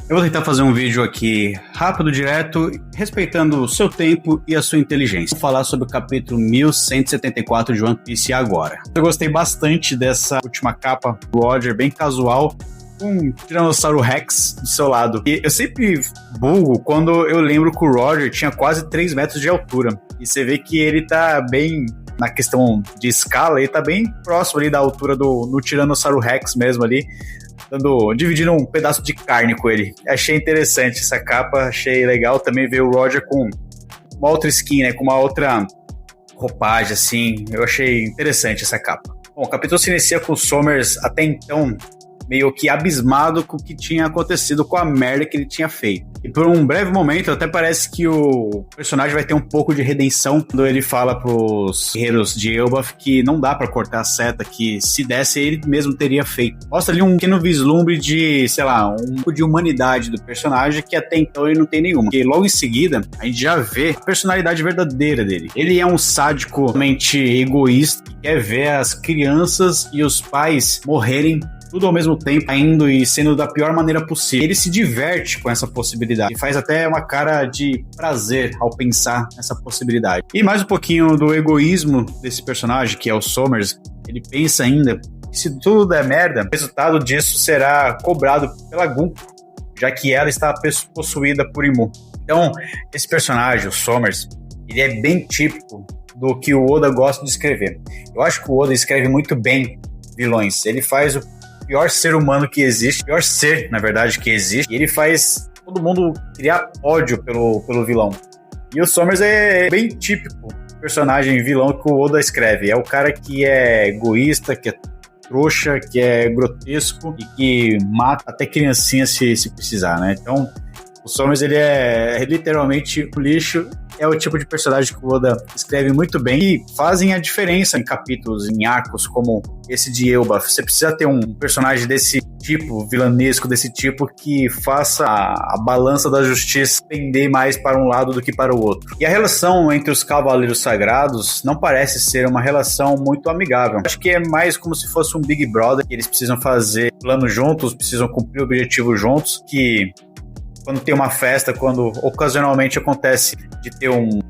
Eu vou tentar fazer um vídeo aqui rápido, direto, respeitando o seu tempo e a sua inteligência. Vou falar sobre o capítulo 1174 de One Piece agora. Eu gostei bastante dessa última capa do Roger, bem casual, com um Tiranossauro Rex do seu lado. E eu sempre bugo quando eu lembro que o Roger tinha quase 3 metros de altura. E você vê que ele tá bem, na questão de escala, ele tá bem próximo ali da altura do Tiranossauro Rex mesmo ali, dividindo um pedaço de carne com ele. Achei interessante essa capa, achei legal também ver o Roger com uma outra skin, né, com uma outra roupagem, assim. Eu achei interessante essa capa. Bom, o capítulo se inicia com o Somers até então meio que abismado com o que tinha acontecido com a merda que ele tinha feito. E por um breve momento até parece que o personagem vai ter um pouco de redenção quando ele fala pros guerreiros de Elbaf que não dá pra cortar a seta, que se desse ele mesmo teria feito. Mostra ali um pequeno vislumbre de, sei lá, um pouco de humanidade do personagem que até então ele não tem nenhuma. E logo em seguida a gente já vê a personalidade verdadeira dele. Ele é um sádico totalmente egoísta que quer ver as crianças e os pais morrerem tudo ao mesmo tempo, indo e sendo da pior maneira possível. Ele se diverte com essa possibilidade e faz até uma cara de prazer ao pensar nessa possibilidade. E mais um pouquinho do egoísmo desse personagem, que é o Somers. Ele pensa ainda que se tudo der merda, o resultado disso será cobrado pela Gun, já que ela está possuída por Imu. Então, esse personagem, o Somers, ele é bem típico do que o Oda gosta de escrever. Eu acho que o Oda escreve muito bem vilões. Ele faz o pior ser humano que existe, pior ser, na verdade, que existe, e ele faz todo mundo criar ódio pelo vilão. E o Somers é bem típico personagem vilão que o Oda escreve. É o cara que é egoísta, que é trouxa, que é grotesco e que mata até criancinha se precisar, né? Então, o Somers, ele é literalmente um lixo. É o tipo de personagem que o Oda escreve muito bem e fazem a diferença em capítulos, em arcos como esse de Elbaf. Você precisa ter um personagem desse tipo, vilanesco desse tipo, que faça a balança da justiça pender mais para um lado do que para o outro. E a relação entre os Cavaleiros Sagrados não parece ser uma relação muito amigável. Acho que é mais como se fosse um Big Brother, que eles precisam fazer planos juntos, precisam cumprir objetivos juntos, que quando tem uma festa, quando ocasionalmente acontece de ter um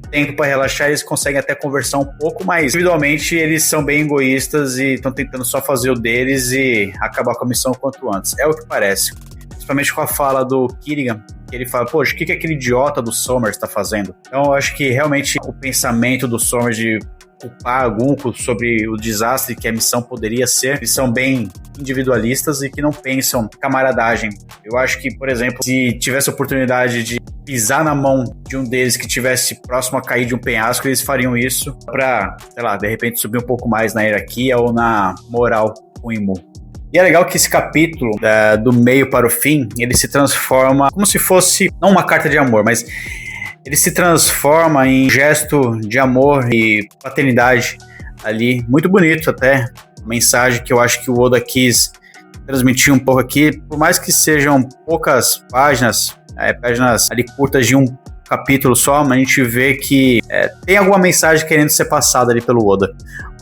tempo para relaxar, eles conseguem até conversar um pouco, mas individualmente eles são bem egoístas e estão tentando só fazer o deles e acabar com a missão o quanto antes. É o que parece. Principalmente com a fala do Kirigan, que ele fala, poxa, o que aquele idiota do Somers está fazendo? Então eu acho que realmente o pensamento do Somers de culpar a Gunko sobre o desastre que a missão poderia ser, eles são bem individualistas e que não pensam em camaradagem. Eu acho que, por exemplo, se tivesse a oportunidade de pisar na mão de um deles que estivesse próximo a cair de um penhasco, eles fariam isso para, sei lá, de repente subir um pouco mais na hierarquia ou na moral com o Imu. E é legal que esse capítulo, do meio para o fim, ele se transforma como se fosse, não uma carta de amor, mas ele se transforma em gesto de amor e paternidade ali, muito bonito até, mensagem que eu acho que o Oda quis transmitir um pouco aqui, por mais que sejam poucas páginas, páginas ali curtas de um capítulo só, mas a gente vê que tem alguma mensagem querendo ser passada ali pelo Oda,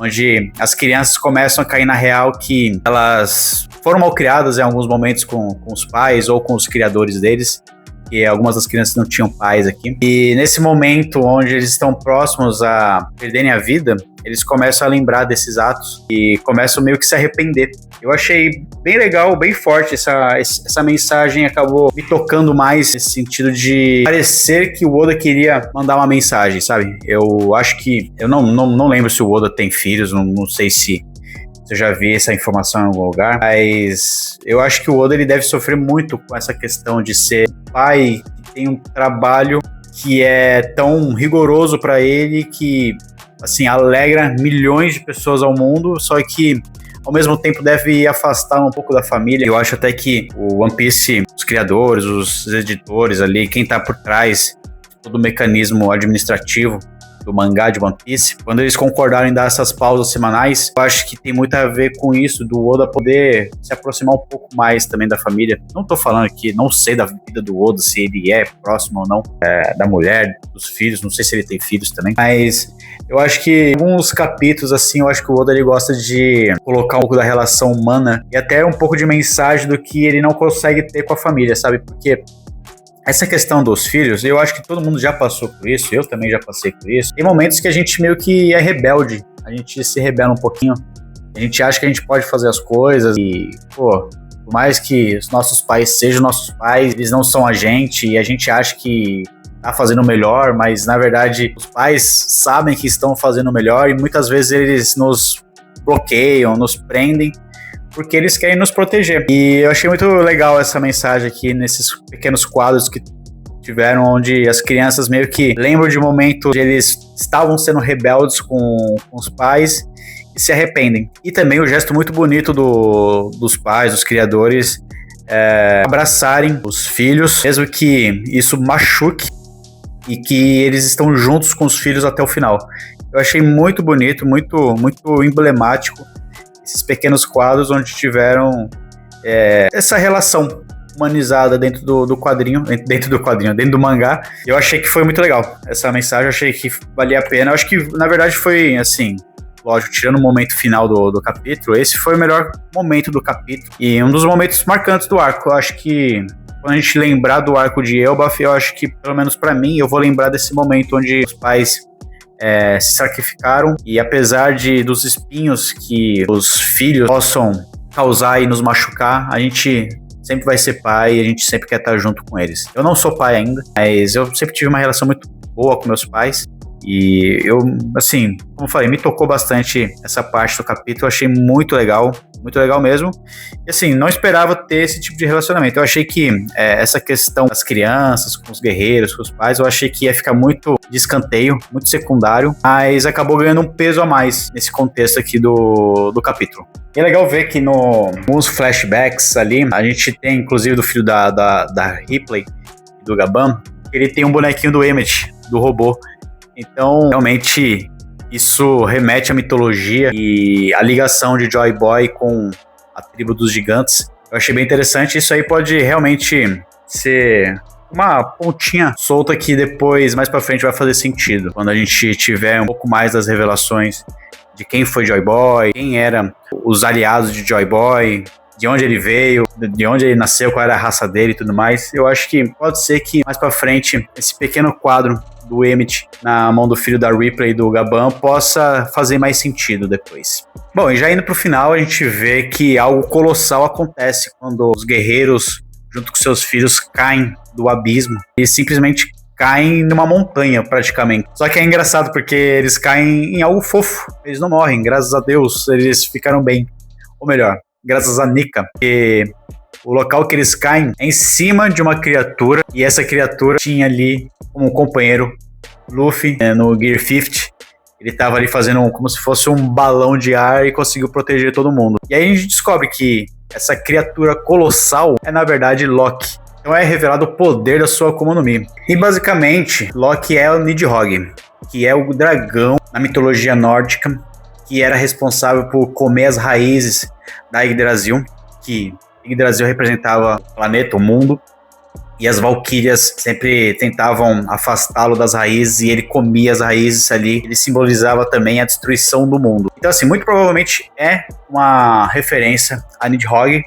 onde as crianças começam a cair na real que elas foram mal criadas em alguns momentos com os pais ou com os criadores deles, que algumas das crianças não tinham pais aqui. E nesse momento onde eles estão próximos a perderem a vida, eles começam a lembrar desses atos e começam meio que se arrepender. Eu achei bem legal, bem forte essa mensagem, acabou me tocando mais nesse sentido de parecer que o Oda queria mandar uma mensagem, sabe? Eu acho que, eu não lembro se o Oda tem filhos, não sei se eu já vi essa informação em algum lugar, mas eu acho que o Oda ele deve sofrer muito com essa questão de ser pai que tem um trabalho que é tão rigoroso para ele que, assim, alegra milhões de pessoas ao mundo, só que ao mesmo tempo deve afastar um pouco da família. Eu acho até que o One Piece, os criadores, os editores ali, quem tá por trás, todo o mecanismo administrativo do mangá de One Piece, quando eles concordaram em dar essas pausas semanais, eu acho que tem muito a ver com isso, do Oda poder se aproximar um pouco mais também da família. Não tô falando aqui, não sei da vida do Oda, se ele é próximo ou não da mulher, dos filhos, não sei se ele tem filhos também, mas eu acho que alguns capítulos, assim, eu acho que o Oda ele gosta de colocar um pouco da relação humana e até um pouco de mensagem do que ele não consegue ter com a família, sabe? Porque essa questão dos filhos, eu acho que todo mundo já passou por isso, eu também já passei por isso. Tem momentos que a gente meio que é rebelde, a gente se rebela um pouquinho, a gente acha que a gente pode fazer as coisas e, pô, por mais que os nossos pais sejam nossos pais, eles não são a gente e a gente acha que tá fazendo o melhor, mas na verdade os pais sabem que estão fazendo o melhor e muitas vezes eles nos bloqueiam, nos prendem, porque eles querem nos proteger. E eu achei muito legal essa mensagem aqui nesses pequenos quadros que tiveram, onde as crianças meio que lembram de momentos onde eles estavam sendo rebeldes com os pais e se arrependem. E também o gesto muito bonito dos pais, dos criadores, abraçarem os filhos, mesmo que isso machuque, e que eles estão juntos com os filhos até o final. Eu achei muito bonito, muito, muito emblemático esses pequenos quadros onde tiveram essa relação humanizada dentro do quadrinho, dentro do mangá. Eu achei que foi muito legal essa mensagem, eu achei que valia a pena. Eu acho que, na verdade, foi assim, lógico, tirando o momento final do capítulo, esse foi o melhor momento do capítulo e um dos momentos marcantes do arco. Eu acho que quando a gente lembrar do arco de Elbaf, eu acho que, pelo menos pra mim, eu vou lembrar desse momento onde os pais se sacrificaram e apesar dos espinhos que os filhos possam causar e nos machucar, a gente sempre vai ser pai e a gente sempre quer estar junto com eles. Eu não sou pai ainda, mas eu sempre tive uma relação muito boa com meus pais e eu, assim, como eu falei, me tocou bastante essa parte do capítulo, eu achei muito legal mesmo. E assim, não esperava ter esse tipo de relacionamento. Eu achei que essa questão das crianças, com os guerreiros, com os pais, eu achei que ia ficar muito de escanteio, muito secundário, mas acabou ganhando um peso a mais nesse contexto aqui do capítulo. E é legal ver que nos flashbacks ali, a gente tem, inclusive, do filho da Ripley, do Gaban, ele tem um bonequinho do Emmett, do robô. Então, realmente, isso remete à mitologia e à ligação de Joy Boy com a tribo dos gigantes. Eu achei bem interessante. Isso aí pode realmente ser uma pontinha solta que depois, mais pra frente, vai fazer sentido. Quando a gente tiver um pouco mais das revelações de quem foi Joy Boy, quem eram os aliados de Joy Boy, de onde ele veio, de onde ele nasceu, qual era a raça dele e tudo mais. Eu acho que pode ser que mais pra frente esse pequeno quadro do Emmett na mão do filho da Ripley e do Gaban possa fazer mais sentido depois. Bom, e já indo pro final, a gente vê que algo colossal acontece quando os guerreiros, junto com seus filhos, caem do abismo. Eles simplesmente caem numa montanha, praticamente. Só que é engraçado porque eles caem em algo fofo. Eles não morrem, graças a Deus, eles ficaram bem. Ou melhor, graças a Nika, porque o local que eles caem é em cima de uma criatura, e essa criatura tinha ali como companheiro Luffy, no Gear 50. Ele tava ali fazendo como se fosse um balão de ar e conseguiu proteger todo mundo. E aí a gente descobre que essa criatura colossal é, na verdade, Loki. Então é revelado o poder da sua Akuma no Mi. E basicamente, Loki é o Nidhogg, que é o dragão na mitologia nórdica, que era responsável por comer as raízes da Yggdrasil, que Yggdrasil representava o planeta, o mundo, e as valquírias sempre tentavam afastá-lo das raízes e ele comia as raízes ali. Ele simbolizava também a destruição do mundo. Então, assim, muito provavelmente é uma referência a Nidhogg,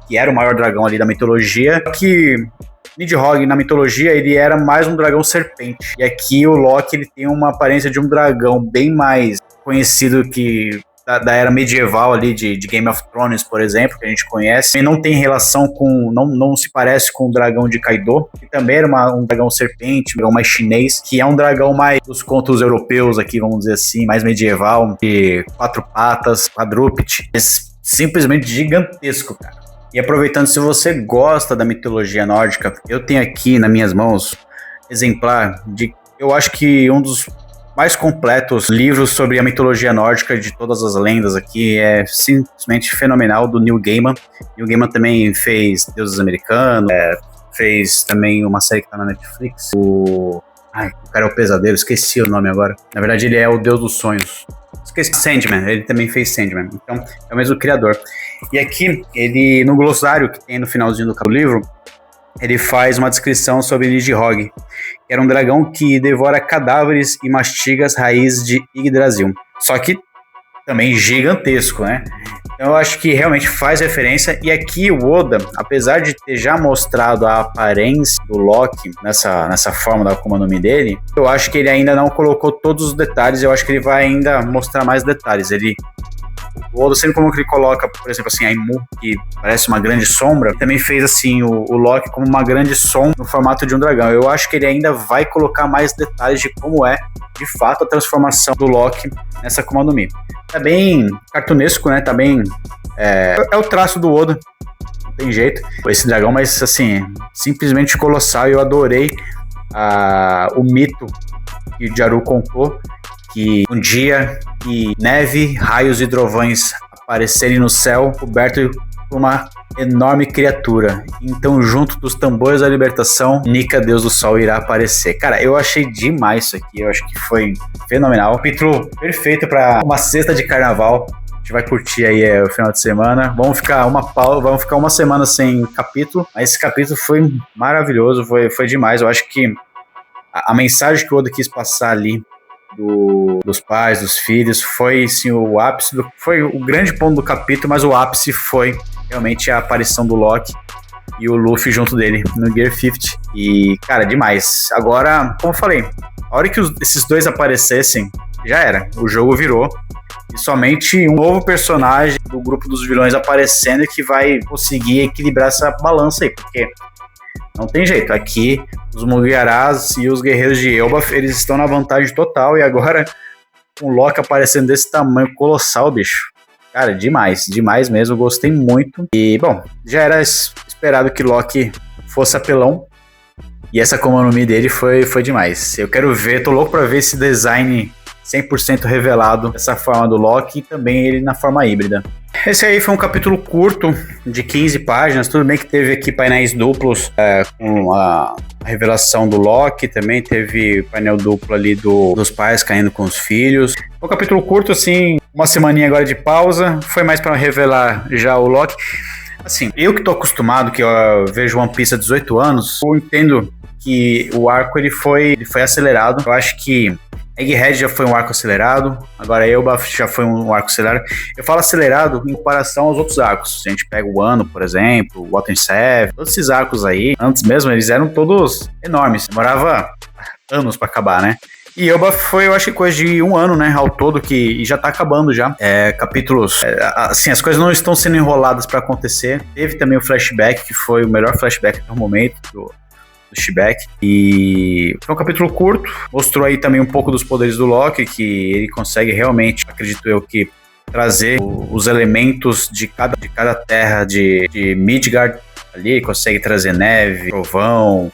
que era o maior dragão ali da mitologia, que Nidhogg na mitologia ele era mais um dragão serpente. E aqui o Loki ele tem uma aparência de um dragão bem mais conhecido que da era medieval ali de Game of Thrones, por exemplo, que a gente conhece. E não tem relação com, não se parece com o dragão de Kaido, que também era um dragão serpente, um dragão mais chinês, que é um dragão mais dos contos europeus aqui, vamos dizer assim, mais medieval, de 4 patas, quadrúpede, simplesmente gigantesco, cara. E aproveitando, se você gosta da mitologia nórdica, eu tenho aqui nas minhas mãos exemplar de, eu acho que um dos mais completos livros sobre a mitologia nórdica de todas as lendas aqui, é simplesmente fenomenal, do Neil Gaiman. Neil Gaiman também fez Deuses Americanos, fez também uma série que tá na Netflix, o Ai, o cara é o pesadelo, esqueci o nome agora. Na verdade, ele é o deus dos sonhos. Esqueci. Sandman, ele também fez Sandman. Então, é o mesmo criador. E aqui, ele, no glossário que tem no finalzinho do livro, ele faz uma descrição sobre Nidhogg, que era um dragão que devora cadáveres e mastiga as raízes de Yggdrasil. Só que também gigantesco, né? Então eu acho que realmente faz referência. E aqui o Oda, apesar de ter já mostrado a aparência do Loki nessa forma da Akuma no Mi dele, eu acho que ele ainda não colocou todos os detalhes. Eu acho que ele vai ainda mostrar mais detalhes. O Oda sempre como que ele coloca, por exemplo, assim, a Imu, que parece uma grande sombra, também fez assim o Loki como uma grande sombra no formato de um dragão. Eu acho que ele ainda vai colocar mais detalhes de como é, de fato, a transformação do Loki nessa Akuma no Mi. Tá bem cartunesco, né? Tá bem... É o traço do Oda, não tem jeito. Esse dragão, mas assim, simplesmente colossal. Eu adorei o mito que o Jaru contou, que um dia que neve, raios e trovões aparecerem no céu, coberto por uma enorme criatura. Então, junto dos tambores da libertação, Nika, Deus do Sol, irá aparecer. Cara, eu achei demais isso aqui. Eu acho que foi fenomenal. Capítulo perfeito para uma sexta de carnaval. A gente vai curtir aí o final de semana. Vamos ficar uma semana sem capítulo. Mas esse capítulo foi maravilhoso, foi demais. Eu acho que a mensagem que o Oda quis passar ali dos pais, dos filhos, foi sim o ápice, foi o grande ponto do capítulo, mas o ápice foi realmente a aparição do Loki e o Luffy junto dele no Gear 50. E, cara, demais. Agora, como eu falei, a hora que esses dois aparecessem, já era. O jogo virou. E somente um novo personagem do grupo dos vilões aparecendo que vai conseguir equilibrar essa balança aí, porque não tem jeito. Aqui, os Mugiaras e os guerreiros de Elbaf, eles estão na vantagem total. E agora, com o Loki aparecendo desse tamanho colossal, bicho. Cara, demais mesmo. Gostei muito. E, bom, já era esperado que Loki fosse apelão. E essa Akuma no Mi dele foi demais. Eu quero ver, tô louco pra ver esse design 100% revelado dessa forma do Loki e também ele na forma híbrida. Esse aí foi um capítulo curto, de 15 páginas. Tudo bem que teve aqui painéis duplos com a revelação do Loki. Também teve painel duplo ali dos pais caindo com os filhos. Um capítulo curto, assim, uma semaninha agora de pausa. Foi mais para revelar já o Loki. Assim, eu que tô acostumado, que eu vejo One Piece há 18 anos, eu entendo que o arco ele foi acelerado. Eu acho que Egghead já foi um arco acelerado, agora Elbaf já foi um arco acelerado. Eu falo acelerado em comparação aos outros arcos. Se a gente pega o Wano, por exemplo, o Water 7, todos esses arcos aí, antes mesmo, eles eram todos enormes. Demorava anos pra acabar, né? E Elbaf foi, eu acho que coisa de um ano, né, ao todo, e já tá acabando já. Capítulos, assim, as coisas não estão sendo enroladas pra acontecer. Teve também o flashback, que foi o melhor flashback até o momento do Shibek, e foi um capítulo curto, mostrou aí também um pouco dos poderes do Loki, que ele consegue realmente, acredito eu, que trazer os elementos de cada terra de Midgard ali, ele consegue trazer neve, trovão,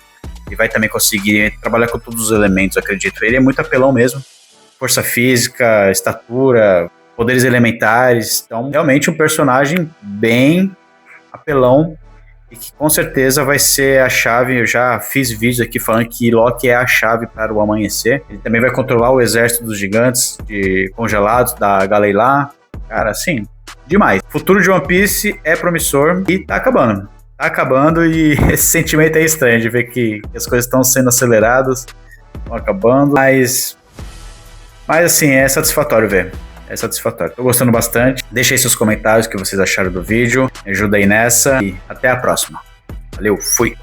ele vai também conseguir trabalhar com todos os elementos, acredito. Ele é muito apelão mesmo, força física, estatura, poderes elementares, então realmente um personagem bem apelão, e que com certeza vai ser a chave. Eu já fiz vídeos aqui falando que Loki é a chave para o amanhecer. Ele também vai controlar o exército dos gigantes congelados da Galeilá. Cara, assim, demais. O futuro de One Piece é promissor e tá acabando. Tá acabando e esse sentimento é estranho de ver que as coisas estão sendo aceleradas, estão acabando, mas assim, é satisfatório ver. É satisfatório. Tô gostando bastante. Deixa aí seus comentários o que vocês acharam do vídeo. Me ajuda aí nessa e até a próxima. Valeu, fui!